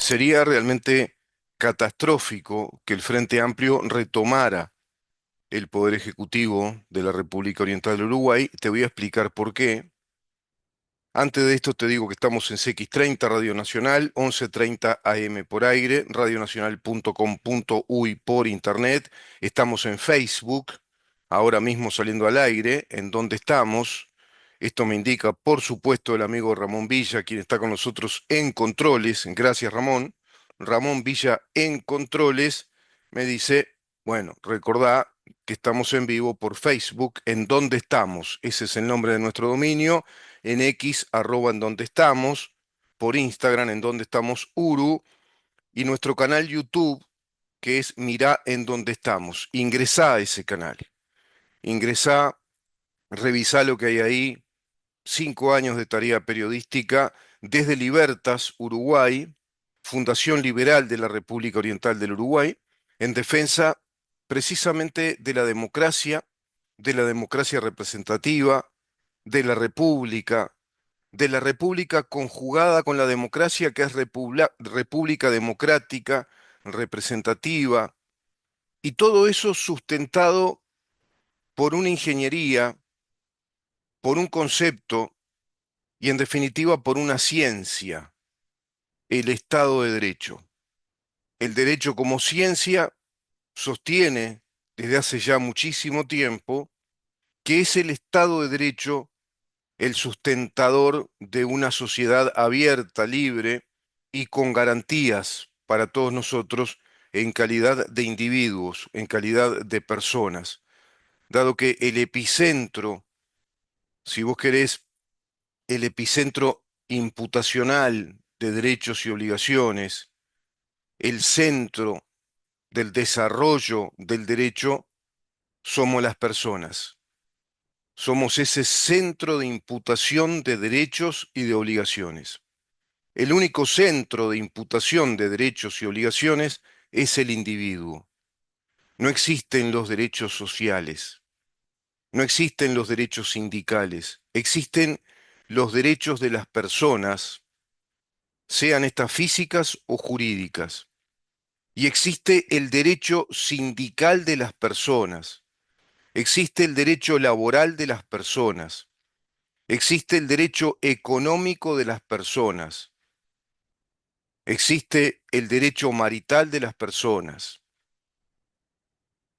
Sería realmente catastrófico que el Frente Amplio retomara el Poder Ejecutivo de la República Oriental del Uruguay. Te voy a explicar por qué. Antes de esto te digo que estamos en CX30 Radio Nacional, 11:30 AM por aire, radionacional.com.uy por internet. Estamos en Facebook, ahora mismo saliendo al aire, en donde estamos. Esto me indica, por supuesto, el amigo Ramón Villa, quien está con nosotros en Controles. Gracias, Ramón. Ramón Villa en Controles me dice, bueno, recordá que estamos en vivo por Facebook, en donde estamos. Ese es el nombre de nuestro dominio en X, arroba en donde estamos, por Instagram, en donde estamos Uru, y nuestro canal YouTube, que es Mirá en donde estamos. Ingresá a ese canal. Ingresá, revisá lo que hay ahí. 5 años de tarea periodística desde Libertas, Uruguay, Fundación Liberal de la República Oriental del Uruguay, en defensa precisamente de la democracia representativa, de la república conjugada con la democracia, que es república democrática, representativa, y todo eso sustentado por una ingeniería, por un concepto y en definitiva por una ciencia, el Estado de Derecho. El derecho como ciencia sostiene desde hace ya muchísimo tiempo que es el Estado de Derecho el sustentador de una sociedad abierta, libre y con garantías para todos nosotros en calidad de individuos, en calidad de personas, dado que el epicentro, si vos querés, el epicentro imputacional de derechos y obligaciones, el centro del desarrollo del derecho, somos las personas. Somos ese centro de imputación de derechos y de obligaciones. El único centro de imputación de derechos y obligaciones es el individuo. No existen los derechos sociales, no existen los derechos sindicales, existen los derechos de las personas, sean estas físicas o jurídicas. Y existe el derecho sindical de las personas, existe el derecho laboral de las personas, existe el derecho económico de las personas, existe el derecho marital de las personas,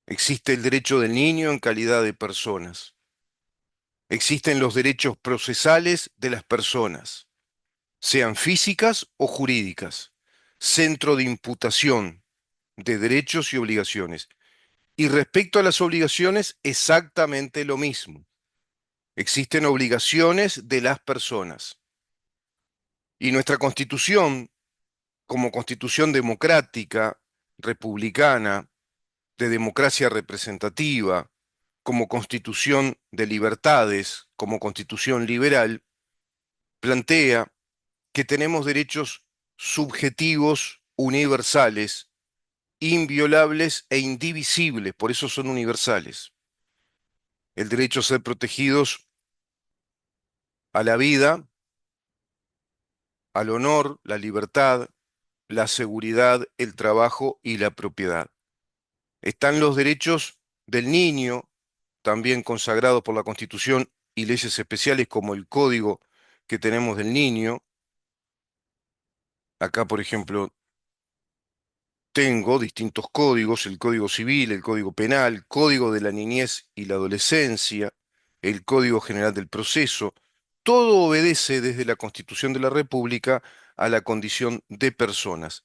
existe el derecho del niño en calidad de personas, existen los derechos procesales de las personas, sean físicas o jurídicas, centro de imputación de derechos y obligaciones. Y respecto a las obligaciones, exactamente lo mismo. Existen obligaciones de las personas. Y nuestra Constitución, como Constitución democrática, republicana, de democracia representativa, como Constitución de libertades, como Constitución liberal, plantea que tenemos derechos subjetivos, universales, inviolables e indivisibles, por eso son universales. El derecho a ser protegidos a la vida, al honor, la libertad, la seguridad, el trabajo y la propiedad. Están los derechos del niño, también consagrados por la Constitución y leyes especiales como el Código que tenemos del niño. Acá, por ejemplo, tengo distintos códigos, el Código Civil, el Código Penal, Código de la Niñez y la Adolescencia, el Código General del Proceso. Todo obedece desde la Constitución de la República a la condición de personas.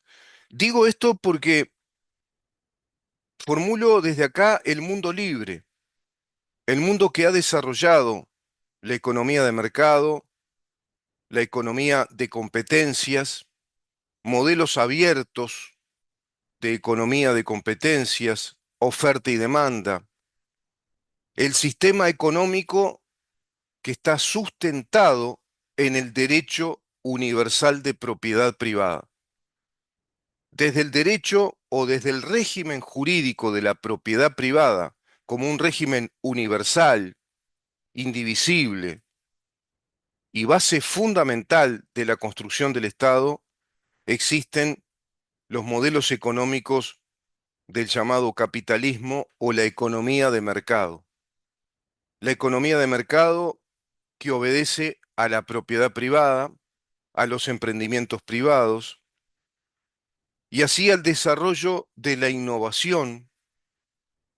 Digo esto porque formulo desde acá el mundo libre, el mundo que ha desarrollado la economía de mercado, la economía de competencias, modelos abiertos de economía de competencias, oferta y demanda, el sistema económico que está sustentado en el derecho universal de propiedad privada. Desde el derecho o desde el régimen jurídico de la propiedad privada como un régimen universal, indivisible y base fundamental de la construcción del Estado, existen los modelos económicos del llamado capitalismo o la economía de mercado. La economía de mercado que obedece a la propiedad privada, a los emprendimientos privados y así al desarrollo de la innovación,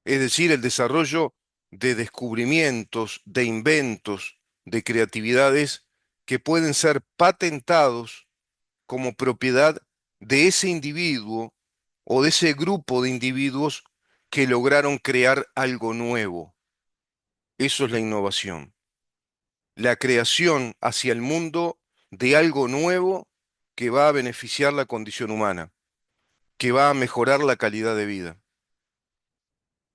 es decir, el desarrollo de descubrimientos, de inventos, de creatividades que pueden ser patentados como propiedad de ese individuo o de ese grupo de individuos que lograron crear algo nuevo. Eso es la innovación. La creación hacia el mundo de algo nuevo que va a beneficiar la condición humana, que va a mejorar la calidad de vida.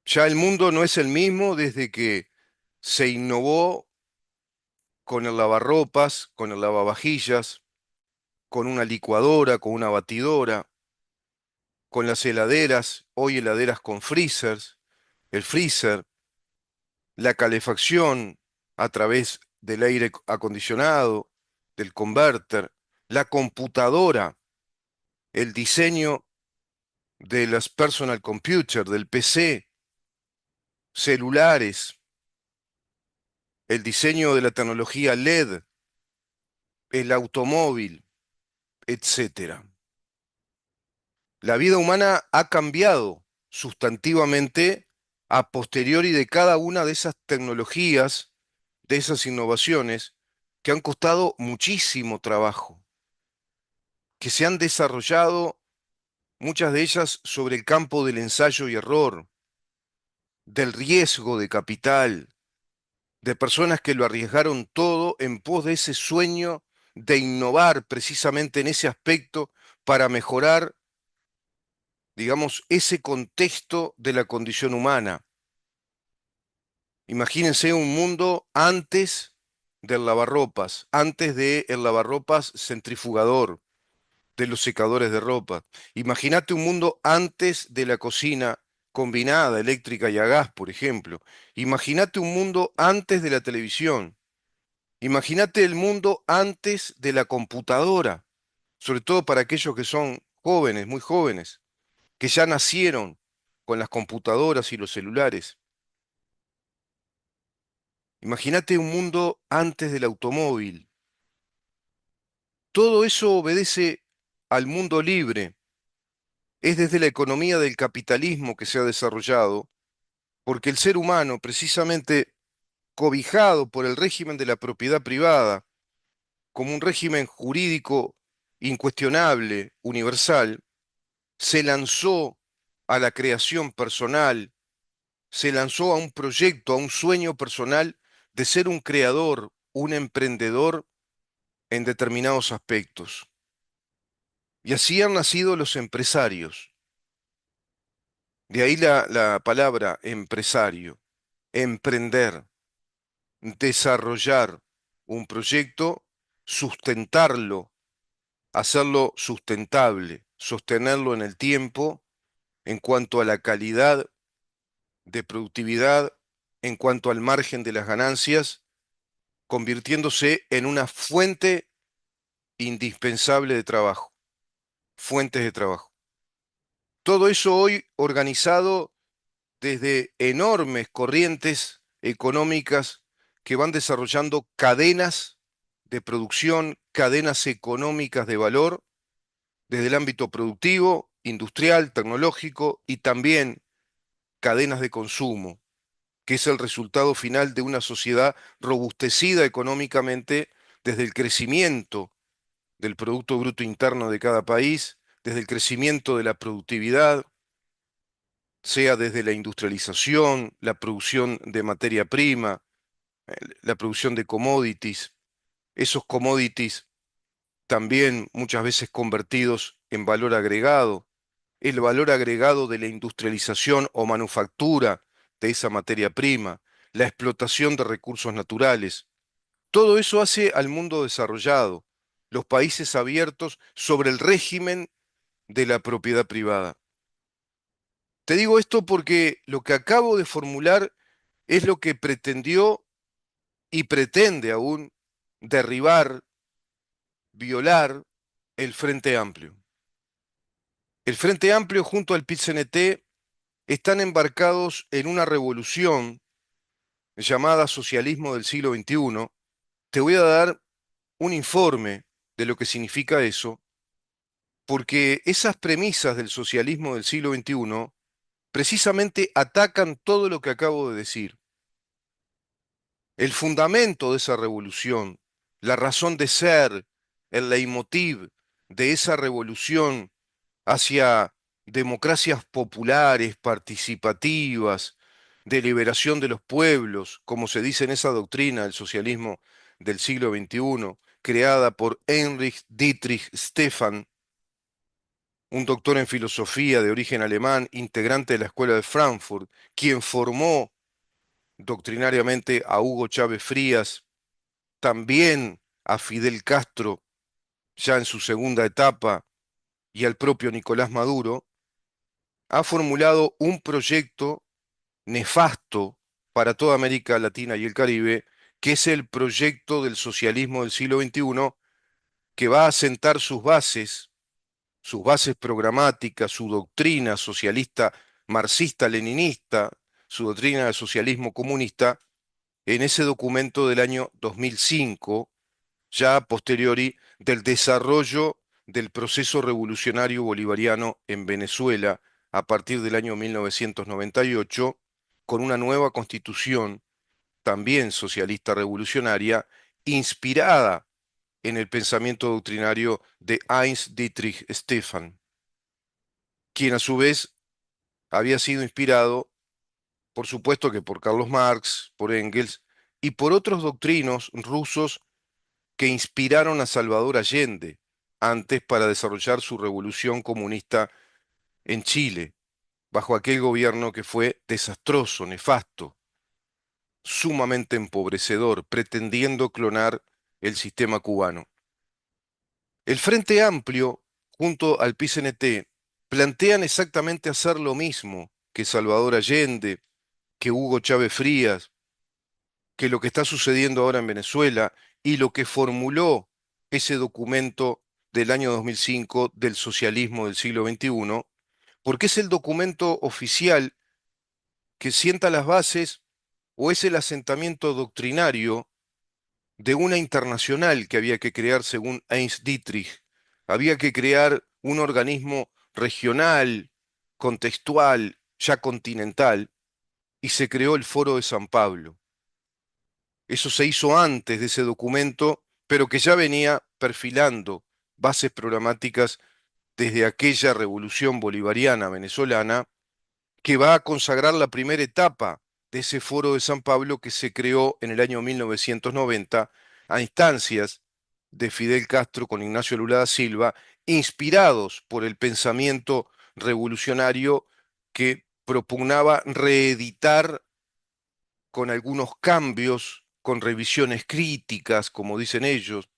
Ya el mundo no es el mismo desde que se innovó con el lavarropas, con el lavavajillas, con una licuadora, con una batidora, con las heladeras, hoy heladeras con freezers, el freezer, la calefacción a través del aire acondicionado, del converter, la computadora, el diseño de las personal computer, del PC, celulares, el diseño de la tecnología LED, el automóvil, etcétera. La vida humana ha cambiado sustantivamente a posteriori de cada una de esas tecnologías, de esas innovaciones que han costado muchísimo trabajo, que se han desarrollado muchas de ellas sobre el campo del ensayo y error, del riesgo de capital, de personas que lo arriesgaron todo en pos de ese sueño de innovar precisamente en ese aspecto para mejorar, digamos, ese contexto de la condición humana. Imagínense un mundo antes del lavarropas, antes del lavarropas centrifugador, de los secadores de ropa. Imagínate un mundo antes de la cocina combinada, eléctrica y a gas, por ejemplo. Imagínate un mundo antes de la televisión. Imagínate el mundo antes de la computadora, sobre todo para aquellos que son jóvenes, muy jóvenes, que ya nacieron con las computadoras y los celulares. Imagínate un mundo antes del automóvil. Todo eso obedece al mundo libre. Es desde la economía del capitalismo que se ha desarrollado, porque el ser humano, precisamente cobijado por el régimen de la propiedad privada, como un régimen jurídico incuestionable, universal, se lanzó a la creación personal, se lanzó a un proyecto, a un sueño personal de ser un creador, un emprendedor en determinados aspectos. Y así han nacido los empresarios. De ahí la palabra empresario, emprender, desarrollar un proyecto, sustentarlo, hacerlo sustentable, sostenerlo en el tiempo en cuanto a la calidad de productividad, en cuanto al margen de las ganancias, convirtiéndose en una fuente indispensable de trabajo, fuentes de trabajo. Todo eso hoy organizado desde enormes corrientes económicas que van desarrollando cadenas de producción, cadenas económicas de valor, desde el ámbito productivo, industrial, tecnológico y también cadenas de consumo, que es el resultado final de una sociedad robustecida económicamente desde el crecimiento del Producto Bruto Interno de cada país, desde el crecimiento de la productividad, sea desde la industrialización, la producción de materia prima, la producción de commodities, esos commodities también muchas veces convertidos en valor agregado, el valor agregado de la industrialización o manufactura de esa materia prima, la explotación de recursos naturales. Todo eso hace al mundo desarrollado, los países abiertos sobre el régimen de la propiedad privada. Te digo esto porque lo que acabo de formular es lo que pretendió y pretende aún derribar, violar el Frente Amplio. El Frente Amplio junto al PIT-CNT están embarcados en una revolución llamada socialismo del siglo XXI. Te voy a dar un informe de lo que significa eso, porque esas premisas del socialismo del siglo XXI precisamente atacan todo lo que acabo de decir. El fundamento de esa revolución, la razón de ser, el leitmotiv de esa revolución hacia democracias populares, participativas, de liberación de los pueblos, como se dice en esa doctrina del socialismo del siglo XXI, creada por Heinrich Dietrich Stephan, un doctor en filosofía de origen alemán, integrante de la Escuela de Frankfurt, quien formó doctrinariamente a Hugo Chávez Frías, también a Fidel Castro, ya en su segunda etapa, y al propio Nicolás Maduro, ha formulado un proyecto nefasto para toda América Latina y el Caribe, que es el proyecto del socialismo del siglo XXI, que va a sentar sus bases programáticas, su doctrina socialista marxista-leninista, su doctrina de socialismo comunista, en ese documento del año 2005, ya a posteriori del desarrollo del proceso revolucionario bolivariano en Venezuela a partir del año 1998, con una nueva constitución, también socialista revolucionaria, inspirada en el pensamiento doctrinario de Heinz Dietrich Stephan, quien a su vez había sido inspirado, por supuesto que por Carlos Marx, por Engels y por otros doctrinos rusos que inspiraron a Salvador Allende antes para desarrollar su revolución comunista en Chile, bajo aquel gobierno que fue desastroso, nefasto, sumamente empobrecedor, pretendiendo clonar el sistema cubano. El Frente Amplio, junto al PCNT, plantean exactamente hacer lo mismo que Salvador Allende, que Hugo Chávez Frías, que lo que está sucediendo ahora en Venezuela y lo que formuló ese documento del año 2005 del socialismo del siglo XXI, porque es el documento oficial que sienta las bases o es el asentamiento doctrinario de una internacional que había que crear según Heinz Dietrich. Había que crear un organismo regional, contextual, ya continental, y se creó el Foro de San Pablo. Eso se hizo antes de ese documento, pero que ya venía perfilando bases programáticas desde aquella revolución bolivariana venezolana, que va a consagrar la primera etapa de ese Foro de San Pablo que se creó en el año 1990 a instancias de Fidel Castro con Ignacio Lula da Silva, inspirados por el pensamiento revolucionario que propugnaba reeditar con algunos cambios, con revisiones críticas, como dicen ellos,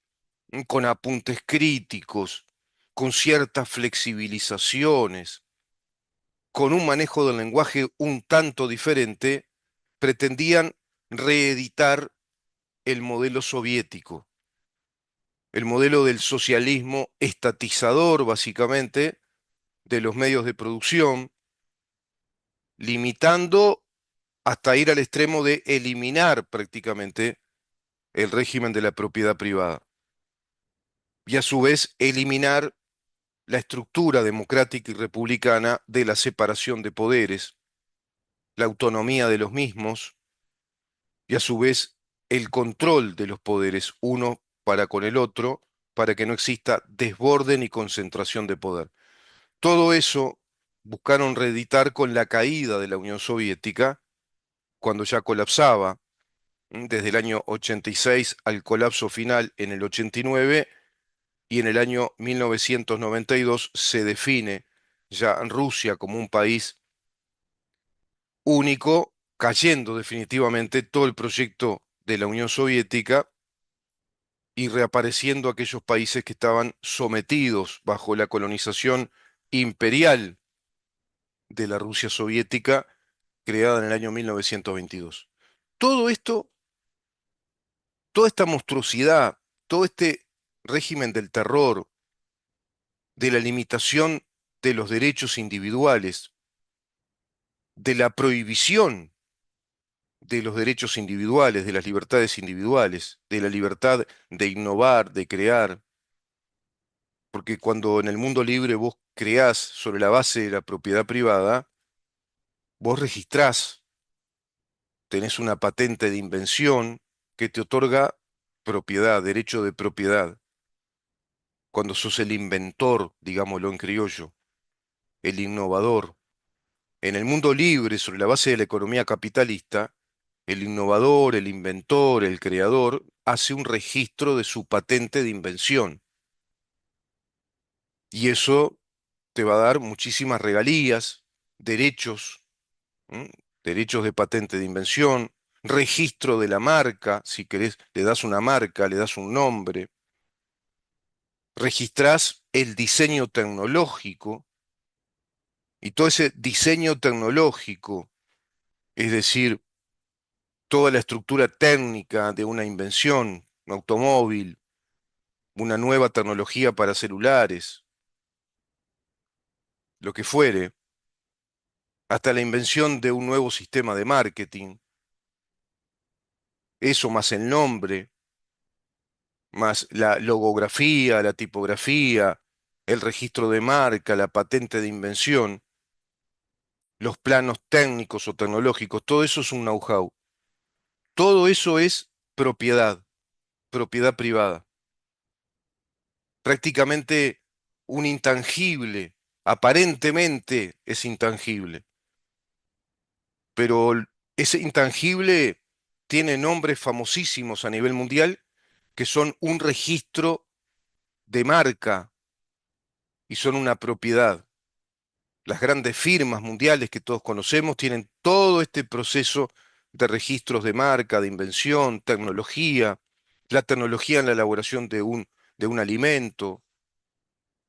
con apuntes críticos, con ciertas flexibilizaciones, con un manejo del lenguaje un tanto diferente, pretendían reeditar el modelo soviético, el modelo del socialismo estatizador, básicamente, de los medios de producción, limitando hasta ir al extremo de eliminar prácticamente el régimen de la propiedad privada y a su vez eliminar la estructura democrática y republicana de la separación de poderes, la autonomía de los mismos y a su vez el control de los poderes uno para con el otro, para que no exista desborde ni concentración de poder. Todo eso buscaron reeditar con la caída de la Unión Soviética, cuando ya colapsaba, desde el año 86 al colapso final en el 89, y en el año 1992 se define ya Rusia como un país único, cayendo definitivamente todo el proyecto de la Unión Soviética y reapareciendo aquellos países que estaban sometidos bajo la colonización imperial de la Rusia soviética creada en el año 1922. Todo esto, toda esta monstruosidad, todo este régimen del terror, de la limitación de los derechos individuales, de la prohibición de los derechos individuales, de las libertades individuales, de la libertad de innovar, de crear, porque cuando en el mundo libre vos creás sobre la base de la propiedad privada, vos registrás, tenés una patente de invención que te otorga propiedad, derecho de propiedad, cuando sos el inventor, digámoslo en criollo, el innovador. En el mundo libre, sobre la base de la economía capitalista, el innovador, el inventor, el creador, hace un registro de su patente de invención. Y eso te va a dar muchísimas regalías, derechos, ¿m? Derechos de patente de invención, registro de la marca, si querés, le das una marca, le das un nombre, registrás el diseño tecnológico y todo ese diseño tecnológico, es decir, toda la estructura técnica de una invención, un automóvil, una nueva tecnología para celulares, lo que fuere, hasta la invención de un nuevo sistema de marketing, eso más el nombre, más la logografía, la tipografía, el registro de marca, la patente de invención, los planos técnicos o tecnológicos, todo eso es un know-how. Todo eso es propiedad, propiedad privada. Prácticamente un intangible, aparentemente es intangible, pero ese intangible tiene nombres famosísimos a nivel mundial que son un registro de marca y son una propiedad. Las grandes firmas mundiales que todos conocemos tienen todo este proceso de registros de marca, de invención, tecnología, la tecnología en la elaboración de un alimento,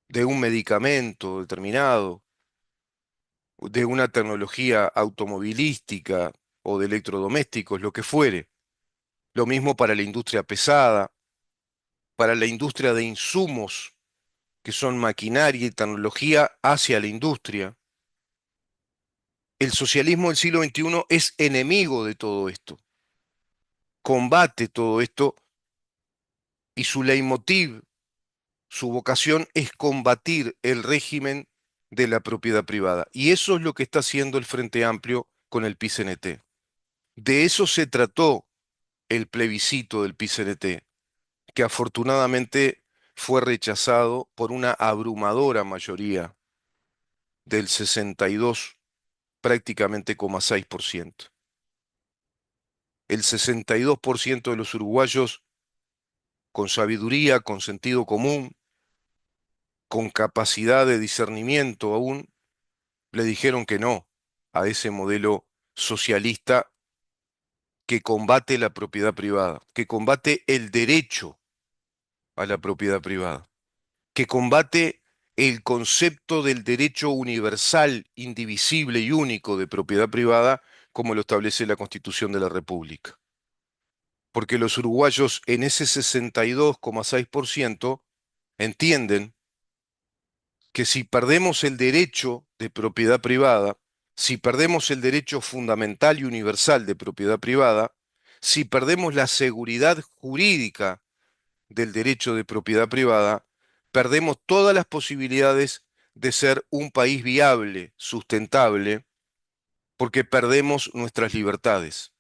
de un medicamento determinado, de una tecnología automovilística o de electrodomésticos, lo que fuere. Lo mismo para la industria pesada, para la industria de insumos, que son maquinaria y tecnología hacia la industria. El socialismo del siglo XXI es enemigo de todo esto, combate todo esto y su leitmotiv, su vocación es combatir el régimen de la propiedad privada. Y eso es lo que está haciendo el Frente Amplio con el PICNT. De eso se trató el plebiscito del PICNT, que afortunadamente fue rechazado por una abrumadora mayoría del 62, prácticamente 6%. El 62% de los uruguayos con sabiduría, con sentido común, con capacidad de discernimiento aún, le dijeron que no a ese modelo socialista que combate la propiedad privada, que combate el derecho a la propiedad privada, que combate el concepto del derecho universal, indivisible y único de propiedad privada, como lo establece la Constitución de la República. Porque los uruguayos en ese 62,6% entienden que si perdemos el derecho de propiedad privada, si perdemos el derecho fundamental y universal de propiedad privada, si perdemos la seguridad jurídica del derecho de propiedad privada, perdemos todas las posibilidades de ser un país viable, sustentable, porque perdemos nuestras libertades.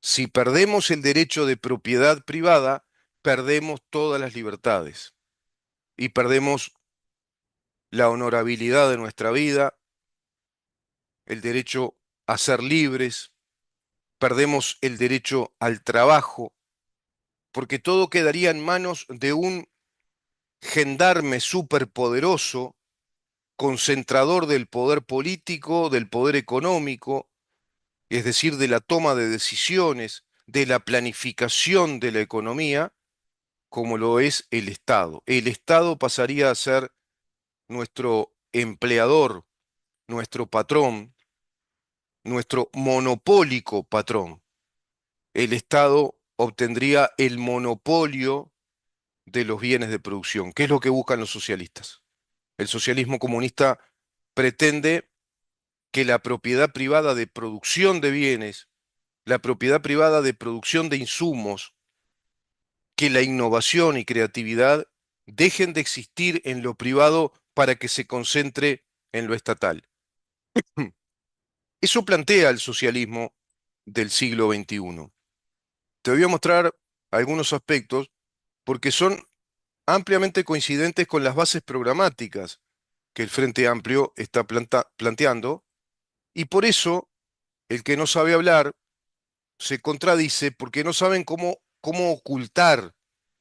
Si perdemos el derecho de propiedad privada, perdemos todas las libertades y perdemos la honorabilidad de nuestra vida, el derecho a ser libres, perdemos el derecho al trabajo, porque todo quedaría en manos de un gendarme superpoderoso, concentrador del poder político, del poder económico, es decir, de la toma de decisiones, de la planificación de la economía, como lo es el Estado. El Estado pasaría a ser nuestro empleador, nuestro patrón, nuestro monopólico patrón. El Estado obtendría el monopolio de los bienes de producción. ¿Qué es lo que buscan los socialistas? El socialismo comunista pretende que la propiedad privada de producción de bienes, la propiedad privada de producción de insumos, que la innovación y creatividad dejen de existir en lo privado para que se concentre en lo estatal. Eso plantea el socialismo del siglo XXI. Te voy a mostrar algunos aspectos porque son ampliamente coincidentes con las bases programáticas que el Frente Amplio está planteando, y por eso el que no sabe hablar se contradice porque no saben cómo ocultar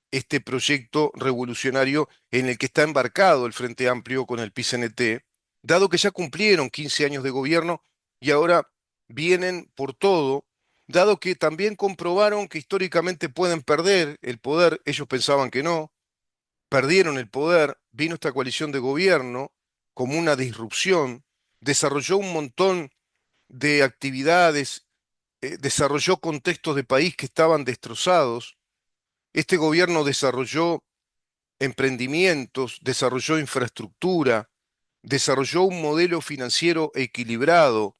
este proyecto revolucionario en el que está embarcado el Frente Amplio con el PCNT, dado que ya cumplieron 15 años de gobierno y ahora vienen por todo, dado que también comprobaron que históricamente pueden perder el poder, ellos pensaban que no, perdieron el poder, vino esta coalición de gobierno como una disrupción, desarrolló un montón de actividades, desarrolló contextos de país que estaban destrozados. Este gobierno desarrolló emprendimientos, desarrolló infraestructura, desarrolló un modelo financiero equilibrado,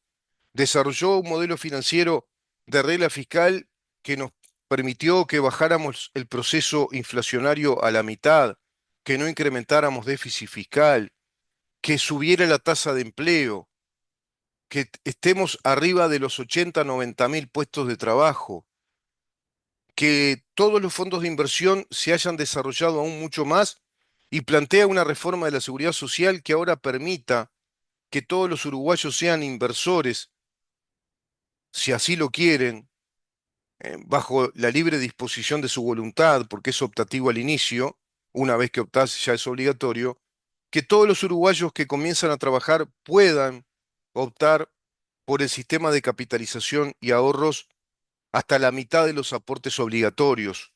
desarrolló un modelo financiero de regla fiscal que nos permitió que bajáramos el proceso inflacionario a la mitad, que no incrementáramos déficit fiscal, que subiera la tasa de empleo, que estemos arriba de los 80, 90 mil puestos de trabajo, que todos los fondos de inversión se hayan desarrollado aún mucho más y plantea una reforma de la seguridad social que ahora permita que todos los uruguayos sean inversores, si así lo quieren, bajo la libre disposición de su voluntad, porque es optativo al inicio, una vez que optás ya es obligatorio, que todos los uruguayos que comienzan a trabajar puedan optar por el sistema de capitalización y ahorros hasta la mitad de los aportes obligatorios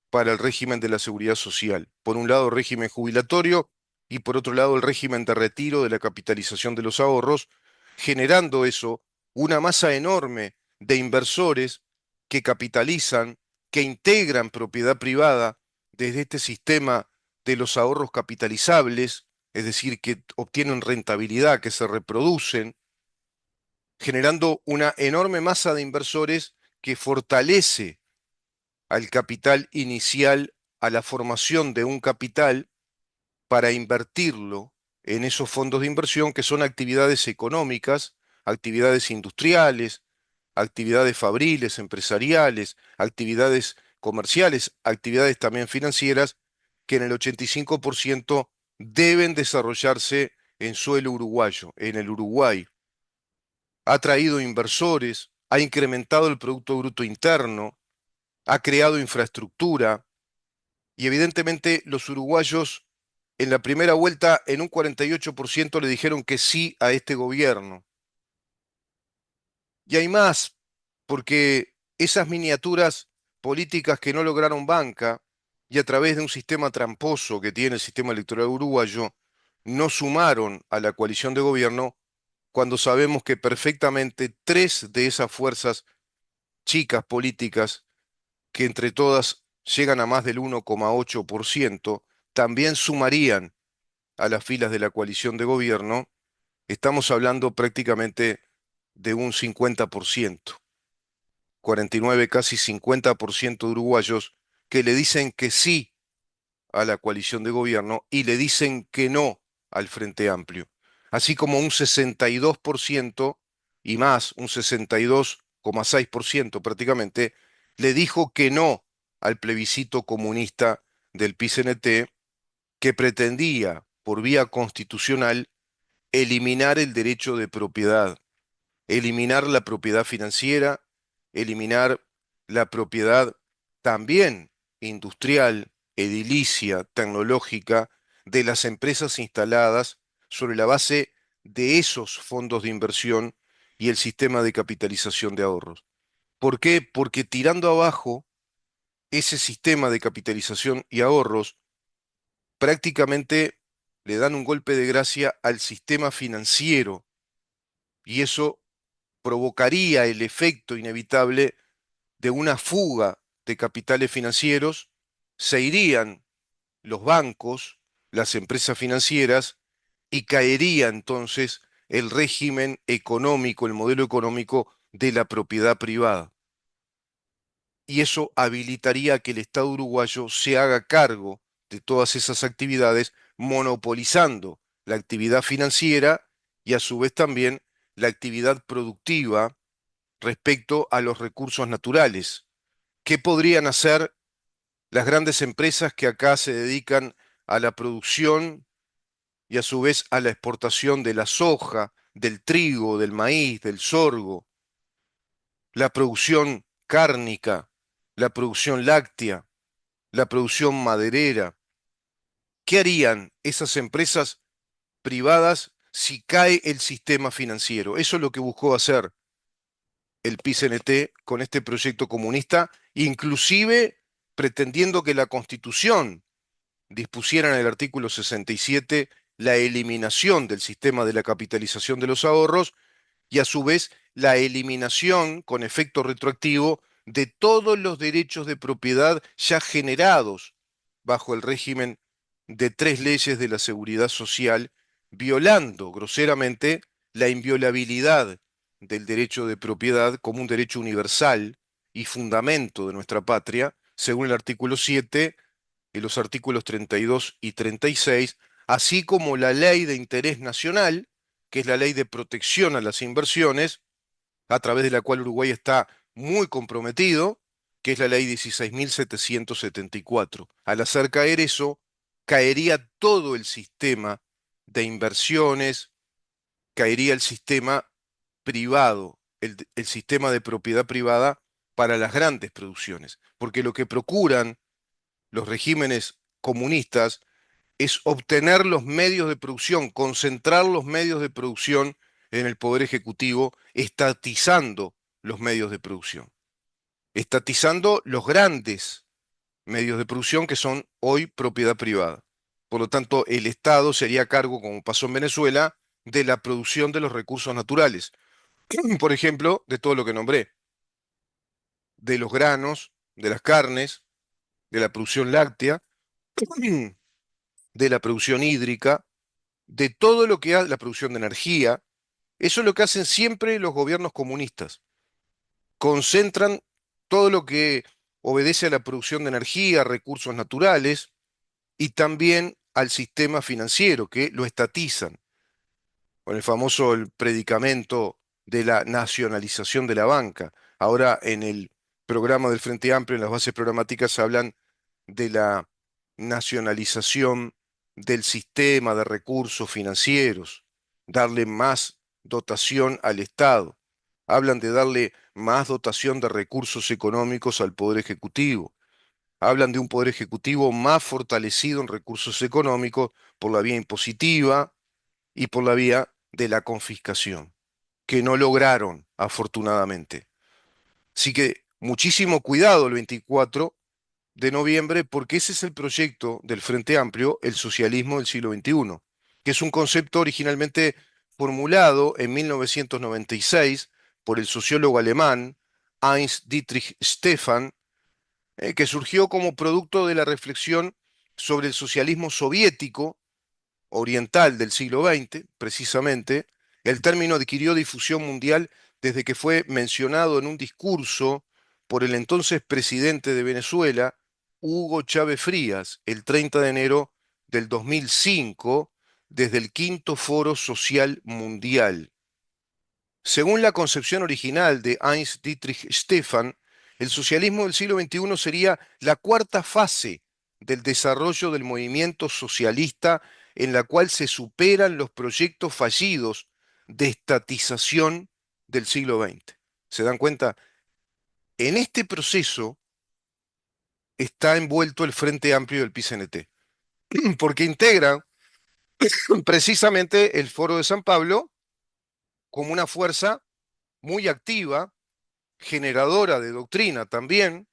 para el régimen de la seguridad social. Por un lado, el régimen jubilatorio y por otro lado, el régimen de retiro de la capitalización de los ahorros, generando eso una masa enorme de inversores que capitalizan, que integran propiedad privada desde este sistema de los ahorros capitalizables, es decir, que obtienen rentabilidad, que se reproducen, generando una enorme masa de inversores que fortalece al capital inicial, a la formación de un capital para invertirlo en esos fondos de inversión que son actividades económicas, actividades industriales, actividades fabriles, empresariales, actividades comerciales, actividades también financieras, que en el 85% deben desarrollarse en suelo uruguayo, en el Uruguay. Ha traído inversores, ha incrementado el Producto Bruto Interno, ha creado infraestructura, y evidentemente los uruguayos en la primera vuelta en un 48% le dijeron que sí a este gobierno. Y hay más, porque esas miniaturas políticas que no lograron banca y a través de un sistema tramposo que tiene el sistema electoral uruguayo, no sumaron a la coalición de gobierno cuando sabemos que perfectamente tres de esas fuerzas chicas políticas, que entre todas llegan a más del 1,8%, también sumarían a las filas de la coalición de gobierno. Estamos hablando prácticamente de un 50%, 49, casi 50% de uruguayos que le dicen que sí a la coalición de gobierno y le dicen que no al Frente Amplio, así como un 62% y más, un 62,6% prácticamente, le dijo que no al plebiscito comunista del PCNT, que pretendía, por vía constitucional, eliminar el derecho de propiedad, eliminar la propiedad financiera, eliminar la propiedad también industrial, edilicia, tecnológica de las empresas instaladas sobre la base de esos fondos de inversión y el sistema de capitalización de ahorros. ¿Por qué? Porque tirando abajo ese sistema de capitalización y ahorros, prácticamente le dan un golpe de gracia al sistema financiero y eso provocaría el efecto inevitable de una fuga de capitales financieros, se irían los bancos, las empresas financieras, y caería entonces el régimen económico, el modelo económico de la propiedad privada. Y eso habilitaría a que el Estado uruguayo se haga cargo de todas esas actividades, monopolizando la actividad financiera y a su vez también la actividad productiva respecto a los recursos naturales. ¿Qué podrían hacer las grandes empresas que acá se dedican a la producción y a su vez a la exportación de la soja, del trigo, del maíz, del sorgo, la producción cárnica, la producción láctea, la producción maderera? ¿Qué harían esas empresas privadas si cae el sistema financiero? Eso es lo que buscó hacer el PIT-CNT con este proyecto comunista, inclusive pretendiendo que la Constitución dispusiera en el artículo 67 la eliminación del sistema de la capitalización de los ahorros y a su vez la eliminación con efecto retroactivo de todos los derechos de propiedad ya generados bajo el régimen de tres leyes de la seguridad social, violando groseramente la inviolabilidad del derecho de propiedad como un derecho universal y fundamento de nuestra patria, según el artículo 7 y los artículos 32 y 36, así como la ley de interés nacional, que es la ley de protección a las inversiones, a través de la cual Uruguay está muy comprometido, que es la ley 16.774. Al hacer caer eso, caería todo el sistema de inversiones, caería el sistema privado, el sistema de propiedad privada para las grandes producciones, porque lo que procuran los regímenes comunistas es obtener los medios de producción, concentrar los medios de producción en el poder ejecutivo, estatizando los medios de producción, estatizando los grandes medios de producción que son hoy propiedad privada. Por lo tanto, el Estado sería a cargo, como pasó en Venezuela, de la producción de los recursos naturales. Por ejemplo, de todo lo que nombré, de los granos, de las carnes, de la producción láctea, de la producción hídrica, de todo lo que hace la producción de energía. Eso es lo que hacen siempre los gobiernos comunistas. Concentran todo lo que obedece a la producción de energía, recursos naturales y también al sistema financiero, que lo estatizan con el famoso el predicamento de la nacionalización de la banca. Ahora en el programa del Frente Amplio, en las bases programáticas, hablan de la nacionalización del sistema de recursos financieros, darle más dotación al Estado. Hablan de darle más dotación de recursos económicos al Poder Ejecutivo. Hablan de un Poder Ejecutivo más fortalecido en recursos económicos por la vía impositiva y por la vía de la confiscación, que no lograron, afortunadamente. Así que muchísimo cuidado el 24 de noviembre, porque ese es el proyecto del Frente Amplio, el socialismo del siglo XXI, que es un concepto originalmente formulado en 1996 por el sociólogo alemán Heinz Dietrich Stephan, que surgió como producto de la reflexión sobre el socialismo soviético oriental del siglo XX, precisamente. El término adquirió difusión mundial desde que fue mencionado en un discurso por el entonces presidente de Venezuela, Hugo Chávez Frías, el 30 de enero del 2005, desde el Quinto Foro Social Mundial. Según la concepción original de Heinz Dietrich Stephan, el socialismo del siglo XXI sería la cuarta fase del desarrollo del movimiento socialista, en la cual se superan los proyectos fallidos de estatización del siglo XX. ¿Se dan cuenta? En este proceso está envuelto el Frente Amplio del PCNT, porque integra precisamente el Foro de San Pablo como una fuerza muy activa, generadora de doctrina también,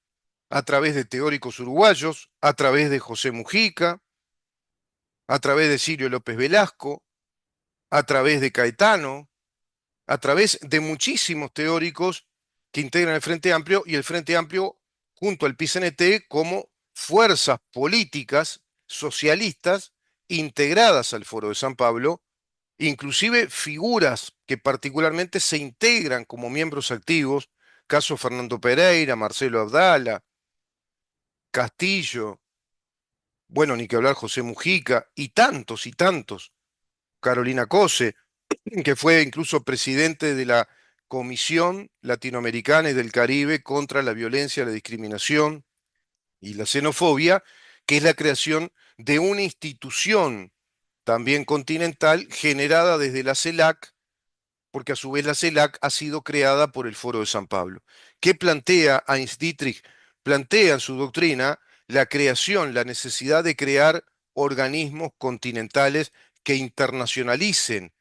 a través de teóricos uruguayos, a través de José Mujica, a través de Sirio López Velasco, a través de Caetano, a través de muchísimos teóricos que integran el Frente Amplio y el Frente Amplio junto al PCNT como fuerzas políticas socialistas integradas al Foro de San Pablo, inclusive figuras que particularmente se integran como miembros activos, caso Fernando Pereira, Marcelo Abdala, Castillo, bueno, ni que hablar José Mujica, y tantos, Carolina Cose, que fue incluso presidente de la Comisión Latinoamericana y del Caribe contra la Violencia, la Discriminación y la Xenofobia, que es la creación de una institución también continental generada desde la CELAC, porque a su vez la CELAC ha sido creada por el Foro de San Pablo. ¿Qué plantea Heinz Dietrich? Plantea en su doctrina la creación, la necesidad de crear organismos continentales que internacionalicen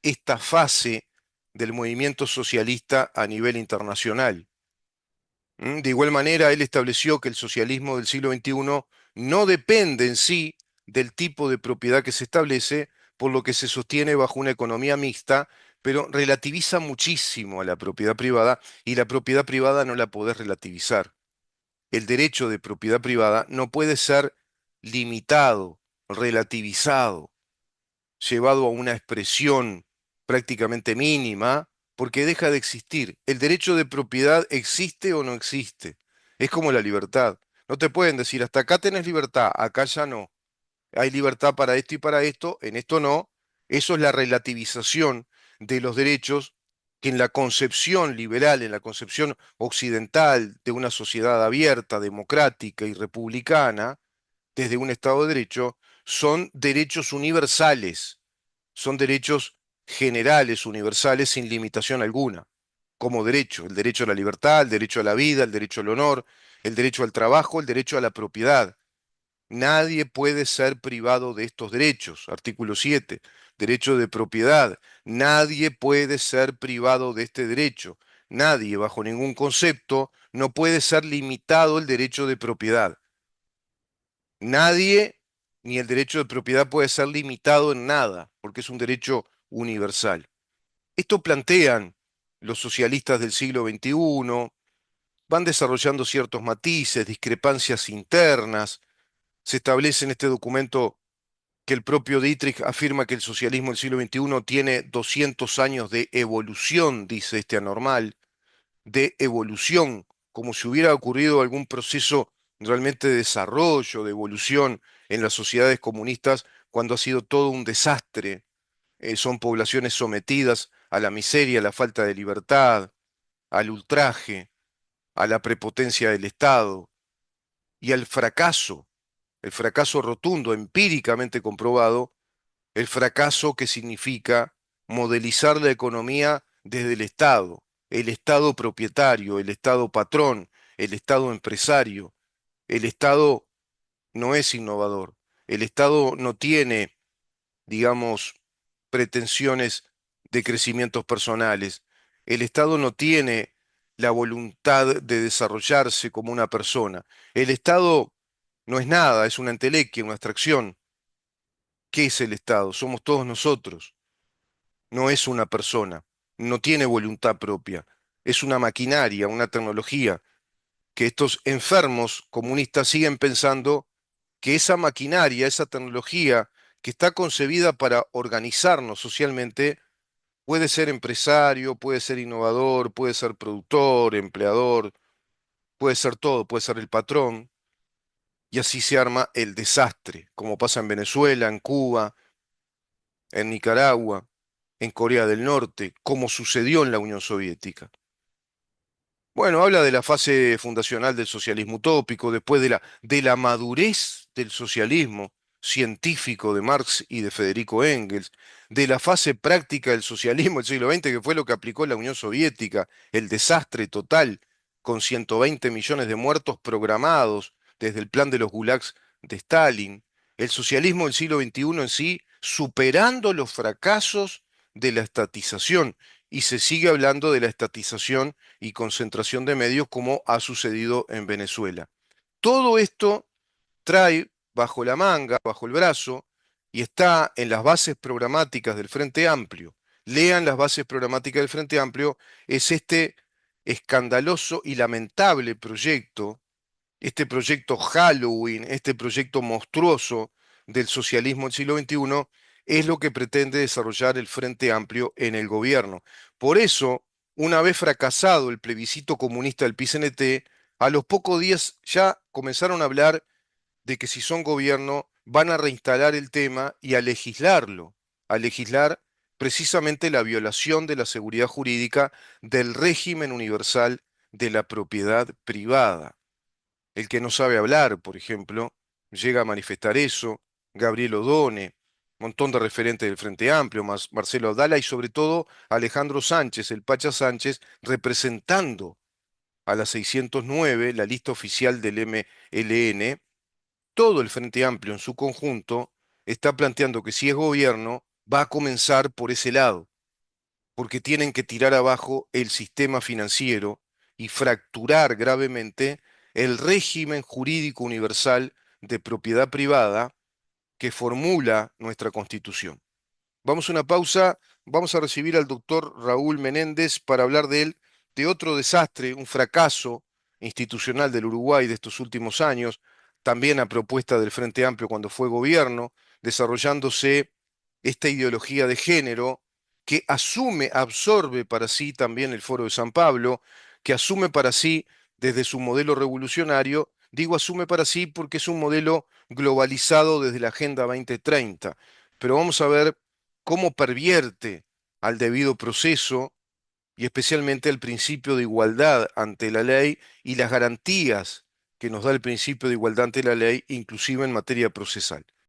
esta fase del movimiento socialista a nivel internacional. De igual manera, él estableció que el socialismo del siglo XXI no depende en sí del tipo de propiedad que se establece, por lo que se sostiene bajo una economía mixta, pero relativiza muchísimo a la propiedad privada y la propiedad privada no la podés relativizar. El derecho de propiedad privada no puede ser limitado, relativizado, llevado a una expresión prácticamente mínima, porque deja de existir. El derecho de propiedad existe o no existe. Es como la libertad. No te pueden decir, hasta acá tenés libertad, acá ya no. Hay libertad para esto y para esto, en esto no. Eso es la relativización de los derechos que en la concepción liberal, en la concepción occidental de una sociedad abierta, democrática y republicana, desde un Estado de Derecho, son derechos universales, son derechos generales, universales, sin limitación alguna, como derecho, el derecho a la libertad, el derecho a la vida, el derecho al honor, el derecho al trabajo, el derecho a la propiedad. Nadie puede ser privado de estos derechos. Artículo 7, derecho de propiedad. Nadie puede ser privado de este derecho. Nadie, bajo ningún concepto, no puede ser limitado el derecho de propiedad. Nadie, ni el derecho de propiedad puede ser limitado en nada, porque es un derecho universal. Esto plantean los socialistas del siglo XXI, van desarrollando ciertos matices, discrepancias internas. Se establece en este documento que el propio Dietrich afirma que el socialismo del siglo XXI tiene 200 años de evolución, dice este anormal, de evolución, como si hubiera ocurrido algún proceso realmente de desarrollo, de evolución en las sociedades comunistas, cuando ha sido todo un desastre. Son poblaciones sometidas a la miseria, a la falta de libertad, al ultraje, a la prepotencia del Estado y al fracaso, el fracaso rotundo, empíricamente comprobado, el fracaso que significa modelizar la economía desde el Estado propietario, el Estado patrón, el Estado empresario. El Estado no es innovador. El Estado no tiene, digamos, pretensiones de crecimientos personales. El Estado no tiene la voluntad de desarrollarse como una persona. El Estado no es nada, es una entelequia, una abstracción. ¿Qué es el Estado? Somos todos nosotros. No es una persona, no tiene voluntad propia, es una maquinaria, una tecnología, que estos enfermos comunistas siguen pensando que esa maquinaria, esa tecnología que está concebida para organizarnos socialmente, puede ser empresario, puede ser innovador, puede ser productor, empleador, puede ser todo, puede ser el patrón, y así se arma el desastre, como pasa en Venezuela, en Cuba, en Nicaragua, en Corea del Norte, como sucedió en la Unión Soviética. Bueno, habla de la fase fundacional del socialismo utópico, después de la madurez del socialismo científico de Marx y de Federico Engels, de la fase práctica del socialismo del siglo XX, que fue lo que aplicó la Unión Soviética, el desastre total, con 120 millones de muertos programados desde el plan de los gulags de Stalin, el socialismo del siglo XXI en sí, superando los fracasos de la estatización, y se sigue hablando de la estatización y concentración de medios como ha sucedido en Venezuela. Todo esto trae bajo la manga, bajo el brazo, y está en las bases programáticas del Frente Amplio. Lean las bases programáticas del Frente Amplio, es este escandaloso y lamentable proyecto, este proyecto Halloween, este proyecto monstruoso del socialismo del siglo XXI, es lo que pretende desarrollar el Frente Amplio en el gobierno. Por eso, una vez fracasado el plebiscito comunista del PCNT, a los pocos días ya comenzaron a hablar de que si son gobierno van a reinstalar el tema y a legislarlo, a legislar precisamente la violación de la seguridad jurídica del régimen universal de la propiedad privada. El que no sabe hablar, por ejemplo, llega a manifestar eso, Gabriel Odone, montón de referentes del Frente Amplio, Marcelo Abdala y sobre todo Alejandro Sánchez, el Pacha Sánchez, representando a la 609, la lista oficial del MLN. Todo el Frente Amplio en su conjunto está planteando que si es gobierno, va a comenzar por ese lado, porque tienen que tirar abajo el sistema financiero y fracturar gravemente el régimen jurídico universal de propiedad privada que formula nuestra Constitución. Vamos a una pausa, vamos a recibir al doctor Raúl Menéndez para hablar de él, de otro desastre, un fracaso institucional del Uruguay de estos últimos años, también a propuesta del Frente Amplio cuando fue gobierno, desarrollándose esta ideología de género que asume, absorbe para sí también el Foro de San Pablo, que asume para sí desde su modelo revolucionario, digo asume para sí porque es un modelo globalizado desde la Agenda 2030, pero vamos a ver cómo pervierte al debido proceso y especialmente al principio de igualdad ante la ley y las garantías que nos da el principio de igualdad ante la ley, inclusive en materia procesal.